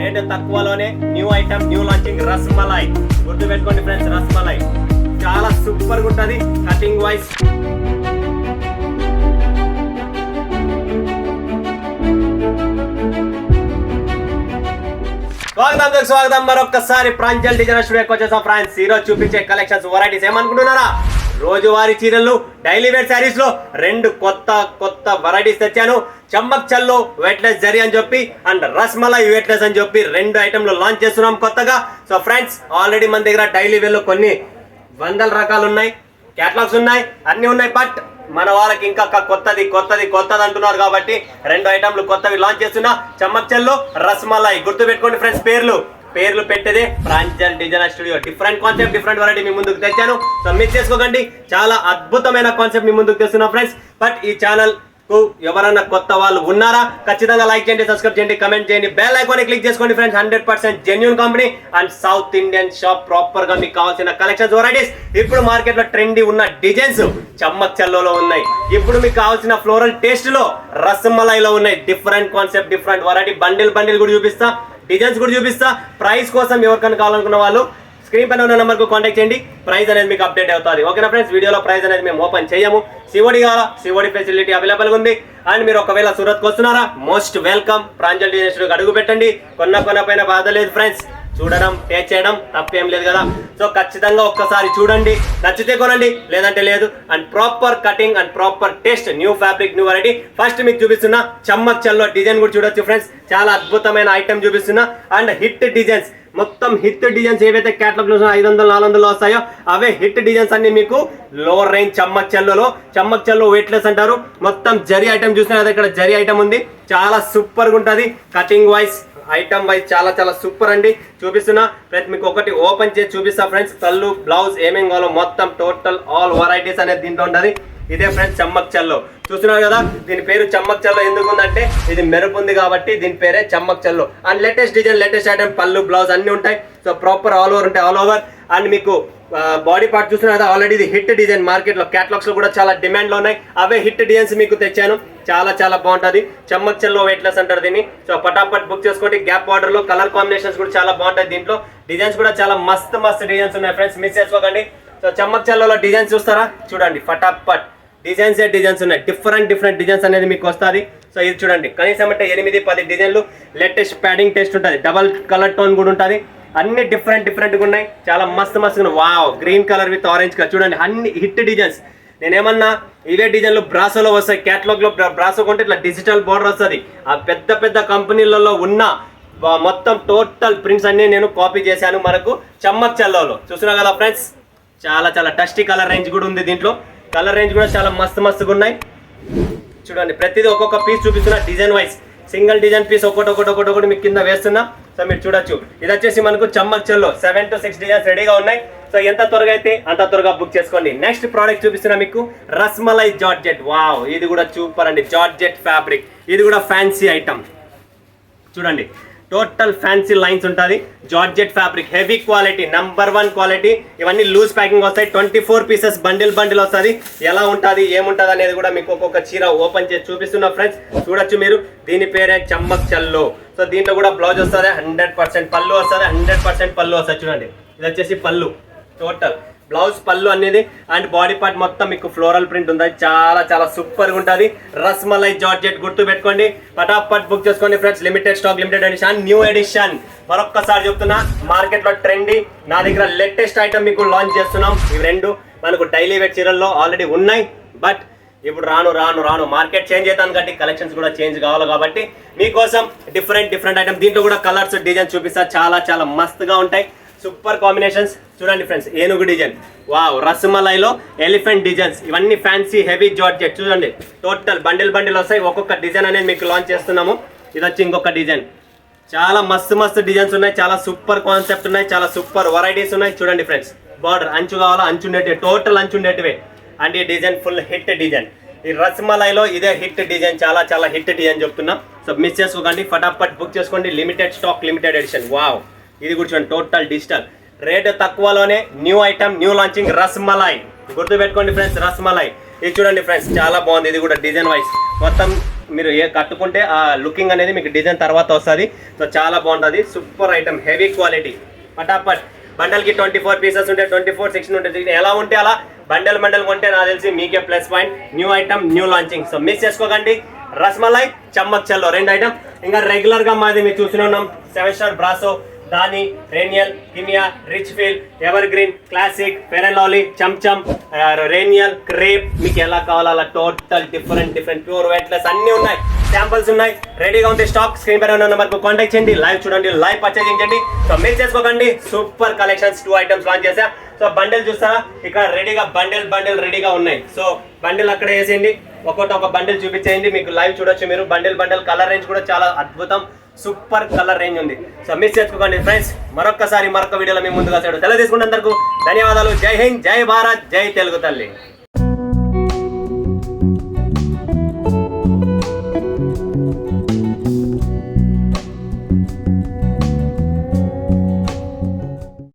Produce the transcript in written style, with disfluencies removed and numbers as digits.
Rate తక్కువలోనే new item new launching Rasmalai. గుర్తుపెట్టుకోండి friends, rasmalai చాలా సూపర్ గా ఉంటది కటింగ్ వైస్. స్వాగతం మరొకసారి ప్రాంజల్ డిజైనర్ స్టూడియోకి వచ్చేసాం ఫ్రెండ్స్. ఈరోజు చూపించే కలెక్షన్స్ వెరైటీస్ ఏమనుకుంటున్నారా? రోజువారీ చీరలు, డైలీ వేర్ శారీస్ లో రెండు కొత్త వెరైటీస్ తెచ్చాను. చమ్మక్ చల్లో వెయిట్లెస్ జరీ అని చెప్పి అండ్ రస్మలై వెయిట్లెస్ అని చెప్పి రెండు ఐటమ్లు లాంచ్ చేస్తున్నాం కొత్తగా. సో ఫ్రెండ్స్, ఆల్రెడీ మన దగ్గర డైలీ వేర్ లో కొన్ని వందల రకాలు ఉన్నాయి, క్యాటలాగ్స్ ఉన్నాయి, అన్ని ఉన్నాయి. బట్ మన వాళ్ళకి ఇంకా కొత్తది అంటున్నారు కాబట్టి రెండు ఐటమ్లు కొత్తవి లాంచ్ చేస్తున్నా. చమ్మక్ చల్లో, రస్మలై. గుర్తుపెట్టుకోండి ఫ్రెండ్స్, పేర్లు పెట్టేదే Pranjal designer studio. Different concept, different variety మీ ముందుకు తెచ్చాను. సో మిస్ చేసుకోకండి, చాలా అద్భుతమైన కాన్సెప్ట్ మీ ముందుకు తెస్తున్నా ఫ్రెండ్స్. బట్ ఈ ఛానల్ కు ఎవరైనా కొత్త వాళ్ళు ఉన్నారా? ఖచ్చితంగా లైక్ చేయండి, సబ్స్క్రైబ్ చేయండి, కమెంట్ చేయండి, బెల్ ఐకాన్ క్లిక్ చేసుకోండి friends. 100% genuine company and south Indian shop. Proper గా మీకు కావాల్సిన కలెక్షన్స్, వెరైటీస్, ఇప్పుడు మార్కెట్ లో ట్రెండీ ఉన్న డిజైన్స్ చమ్మక్ చల్లోలో ఉన్నాయి. ఇప్పుడు మీకు కావాల్సిన ఫ్లోరల్ టేస్ట్ లో రస్మలైలో ఉన్నాయి. Different concept, different variety, bundle కూడా చూపిస్తా, డిజైన్స్ కూడా చూపిస్తా. ప్రైస్ కోసం ఎవరికైనా కావాలనుకున్న వాళ్ళు స్క్రీన్ పైన ఉన్న నెంబర్ కు కాంటాక్ట్ చేయండి. ప్రైస్ అనేది మీకు అప్డేట్ అవుతుంది. ఓకేనా ఫ్రెండ్స్? వీడియోలో ప్రైస్ అనేది మేము ఓపెన్ చేయము. సిఓడి కావాలా? సిఓడి ఫెసిలిటీ అవైలబుల్ ఉంది. అండ్ మీరు ఒకవేళ సూరత్కి వస్తున్నారా? Most welcome. ప్రాంజల్ డిజైనర్ స్టూడియోకి అడుగు పెట్టండి. కొన్న పైన బాధ లేదు ఫ్రెండ్స్, చూడడం, టేస్ట్ చేయడం తప్పేం లేదు కదా. సో ఖచ్చితంగా ఒక్కసారి చూడండి, నచ్చితే కొనండి, లేదంటే లేదు. And proper cutting and proper taste, new fabric, new variety. First మీకు చూపిస్తున్నా చమ్మక్ చల్లో డిజైన్ కూడా చూడొచ్చు ఫ్రెండ్స్. చాలా అద్భుతమైన ఐటమ్ చూపిస్తున్నా. అండ్ హిట్ డిజైన్స్, మొత్తం హిట్ డిజైన్స్ ఏవైతే క్యాటలాగ్ లో 500-400 వస్తాయో అవే హిట్ డిజైన్స్ అన్ని మీకు లోవర్ రేంజ్ చమ్మక్ చల్లో వెయిట్లెస్ అంటారు. మొత్తం జరీ ఐటమ్ చూసినా కదా, ఇక్కడ జరీ ఐటమ్ ఉంది. చాలా సూపర్ గా ఉంటుంది. కటింగ్ వైస్, ఐటమ్ వైజ్ చాలా సూపర్ అండి. చూపిస్తున్నా ఫ్రెండ్స్, మీకు ఒకటి ఓపెన్ చేసి చూపిస్తా ఫ్రెండ్స్. పళ్ళు, బ్లౌజ్ ఏమేం కావాలో మొత్తం టోటల్ ఆల్ వెరైటీస్ అనేది దీంట్లో ఉంటుంది. ఇదే ఫ్రెండ్స్ చమ్మక్ చల్లో. చూస్తున్నారు కదా, దీని పేరు చమ్మక్ చల్లో ఎందుకు ఉందంటే ఇది మెరుపు ఉంది కాబట్టి దీని పేరే Chammak Challo. And latest design, latest item, పళ్ళు, బ్లౌజ్ అన్ని ఉంటాయి. సో ప్రాపర్ ఆల్ ఓవర్ ఉంటాయి, ఆల్ ఓవర్. అండ్ మీకు బాడీ పార్ట్ చూస్తున్నారు కదా, ఆల్రెడీ ఇది హిట్ డిజైన్. మార్కెట్ లో క్యాటలాగ్స్ లో కూడా చాలా డిమాండ్ లో ఉన్నాయి. అవే హిట్ డిజైన్స్ మీకు తెచ్చాను. చాలా బాగుంటుంది. చమ్మక్ చల్లో వెయిట్లెస్ అంటారు దీన్ని. సో పటాపట్ బుక్ చేసుకోండి. గ్యాప్ బార్డర్ లో కలర్ కాంబినేషన్స్ కూడా చాలా బాగుంటాయి. దీంట్లో డిజైన్స్ కూడా చాలా మస్తు డిజైన్స్ ఉన్నాయి ఫ్రెండ్స్, మిస్ చేసుకోకండి. సో చమ్మక్ చల్లోలో డిజైన్స్ చూస్తారా? చూడండి, ఫటాఫట్ డిజైన్స్ ఉన్నాయి. డిఫరెంట్ డిజైన్స్ అనేది మీకు వస్తుంది. సో ఇది చూడండి, కనీసం అంటే 8-10 డిజైన్లు. లేటెస్ట్ ప్యాడింగ్ టెస్ట్ ఉంటుంది, డబల్ కలర్ టోన్ కూడా ఉంటుంది. అన్ని డిఫరెంట్గా ఉన్నాయి. చాలా మస్తు ఉన్నాయి. Wow, green colour with orange colour. చూడండి, అన్ని హిట్ డిజైన్స్. నేనేమన్నా ఇవే డిజైన్లు బ్రాసోలో వస్తాయి. క్యాటలాగ్ లో బ్రాసో కొంటే ఇట్లా డిజిటల్ బోర్డర్ వస్తుంది. ఆ పెద్ద కంపెనీలలో ఉన్న మొత్తం టోటల్ ప్రింట్స్ అన్ని నేను కాపీ చేశాను మనకు చమ్మక్ చల్లోలో. చూస్తున్నా కదా ఫ్రెండ్స్, చాలా టస్టీ కలర్ రేంజ్ కూడా ఉంది దీంట్లో. కలర్ రేంజ్ కూడా చాలా మస్తుగా ఉన్నాయి. చూడండి, ప్రతిదీ ఒక్కొక్క పీస్ చూపిస్తున్నా design wise. Single design piece ఒకటి మీకు కింద వేస్తున్నా. సో మీరు చూడొచ్చు, ఇది వచ్చేసి మనకు చమ్మక్ చల్లో 7 to 6 డిజైన్స్ రెడీగా ఉన్నాయి. సో ఎంత త్వరగా అయితే అంత త్వరగా బుక్ చేసుకోండి. నెక్స్ట్ ప్రోడక్ట్ చూపిస్తున్నా మీకు రస్మలై జార్జెట్. వావ్, ఇది కూడా సూపర్ అండి. జార్జెట్ ఫ్యాబ్రిక్, ఇది కూడా ఫ్యాన్సీ ఐటమ్. చూడండి, టోటల్ ఫ్యాన్సీ లైన్స్ ఉంటుంది. Georgette fabric, heavy quality, number 1 quality. ఇవన్నీ లూజ్ ప్యాకింగ్ వస్తాయి. 24 పీసెస్ బండిల్ వస్తుంది. ఎలా ఉంటుంది, ఏముంటుంది అనేది కూడా మీకు ఒక్కొక్క చీర ఓపెన్ చేసి చూపిస్తున్నా ఫ్రెండ్స్. చూడొచ్చు మీరు, దీని పేరే చమ్మక్ చల్లో. సో దీంట్లో కూడా బ్లౌజ్ వస్తుంది, 100% పళ్ళు వస్తుంది, 100% పళ్ళు వస్తుంది. చూడండి, ఇది వచ్చేసి పళ్ళు, టోటల్ బ్లౌజ్, పళ్ళు అనేది. అండ్ బాడీ పార్ట్ మొత్తం మీకు ఫ్లోరల్ ప్రింట్ ఉంది. చాలా సూపర్గా ఉంటుంది. రస్మలై జార్జెట్ గుర్తు పెట్టుకోండి. పటాపట్ బుక్ చేసుకోండి friends. Limited stock, limited edition, new edition. మరొక్కసారి చెప్తున్నా, మార్కెట్ లో ట్రెండీ, నా దగ్గర లేటెస్ట్ ఐటమ్ మీకు లాంచ్ చేస్తున్నాం. ఇవి రెండు మనకు డైలీ వేర్ చీరల్లో ఆల్రెడీ ఉన్నాయి. బట్ ఇప్పుడు రాను మార్కెట్ చేంజ్ అవుతాను కాబట్టి కలెక్షన్స్ కూడా చేంజ్ కావాలి కాబట్టి మీకోసం డిఫరెంట్ ఐటమ్. దీంట్లో కూడా కలర్స్, డిజైన్ చూపిస్తా. చాలా మస్తుగా ఉంటాయి. Super combinations. చూడండి ఫ్రెండ్స్, ఏనుగు డిజైన్, వావ్, రస్మలైలో ఎలిఫెంట్ డిజైన్స్. ఇవన్నీ ఫ్యాన్సీ హెవీ జార్జెట్. చూడండి, టోటల్ బండిల్ వస్తాయి. ఒక్కొక్క డిజైన్ అనేది మీకు లాంచ్ చేస్తున్నాము. ఇది వచ్చి ఇంకొక డిజైన్. చాలా మస్తు డిజైన్స్ ఉన్నాయి. చాలా సూపర్ కాన్సెప్ట్ ఉన్నాయి. చాలా సూపర్ వెరైటీస్ ఉన్నాయి. చూడండి ఫ్రెండ్స్, బార్డర్ అంచు కావాలా, అంచు ఉండేటివి, టోటల్ అంచు ఉండేటివే. అండ్ ఈ డిజైన్ ఫుల్ హిట్ డిజైన్. ఈ రస్మలైలో ఇదే హిట్ డిజైన్. చాలా హిట్ డిజైన్ చెప్తున్నా. సో మిస్ చేసుకోకండి, ఫటాఫట్ బుక్ చేసుకోండి. Limited stock, limited edition. Wow, ఇది కూడా చూడండి, టోటల్ డిజిటల్. రేట్ తక్కువలోనే new item, new launching Rasmalai. గుర్తు పెట్టుకోండి ఫ్రెండ్స్, రస్మలై. ఇది చూడండి ఫ్రెండ్స్, చాలా బాగుంది. ఇది కూడా డిజైన్ వైజ్ మొత్తం మీరు కట్టుకుంటే ఆ లుకింగ్ అనేది మీకు డిజైన్ తర్వాత వస్తుంది. సో చాలా బాగుంటుంది, సూపర్ ఐటమ్, హెవీ క్వాలిటీ. పటాపట్ బండల్కి 24 పీసెస్ ఉంటే 24 సెక్షన్ ఉంటుంది. ఎలా ఉంటే అలా బండల్ కొంటే నాకు తెలిసి మీకే plus point. New item, new launching. So miss చేసుకోకండి. రస్మలై, చమ్మక్ చల్లో 2 ఐటమ్. ఇంకా రెగ్యులర్గా మాది మీరు చూస్తూనే ఉన్నాం 7 స్టార్ బ్రాసో, దాని, రేనియల్, కిమియా, rich feel, evergreen, classic, fair and lovely, చమ్ రేనియల్, క్రేప్. మీకు ఎలా కావాలో అలా టోటల్ డిఫరెంట్ ప్యూర్ వెయిట్లెస్ అన్నీ ఉన్నాయి. శాంపుల్స్ ఉన్నాయి, రెడీగా ఉంది స్టాక్. స్క్రీన్ పైన ఉన్న నెంబర్కు కాంటాక్ట్ చేయండి, లైవ్ చూడండి, లైవ్ పర్చేజ్ చేయండి. సో మిస్ చేసుకోకండి, సూపర్ కలెక్షన్స్ 2 ఐటమ్స్ లాంచ్ చేశా. సో బండిల్ చూస్తారా, ఇక్కడ రెడీగా బండిల్ రెడీగా ఉన్నాయి. సో బండిల్ అక్కడ వేసేయండి, ఒక బండిల్ చూపించేయండి, మీకు లైవ్ చూడొచ్చు మీరు. బండిల్ కలర్ రేంజ్ కూడా చాలా అద్భుతం, సూపర్ కలర్ రేంజ్ ఉంది. సో మిస్ చేసుకోకండి ఫ్రెండ్స్. మరొక వీడియోలో మీ ముందుగా సెలవు తీసుకున్నందుకు ధన్యవాదాలు. జై హింద్, జై భారత్, జై తెలుగు తల్లి.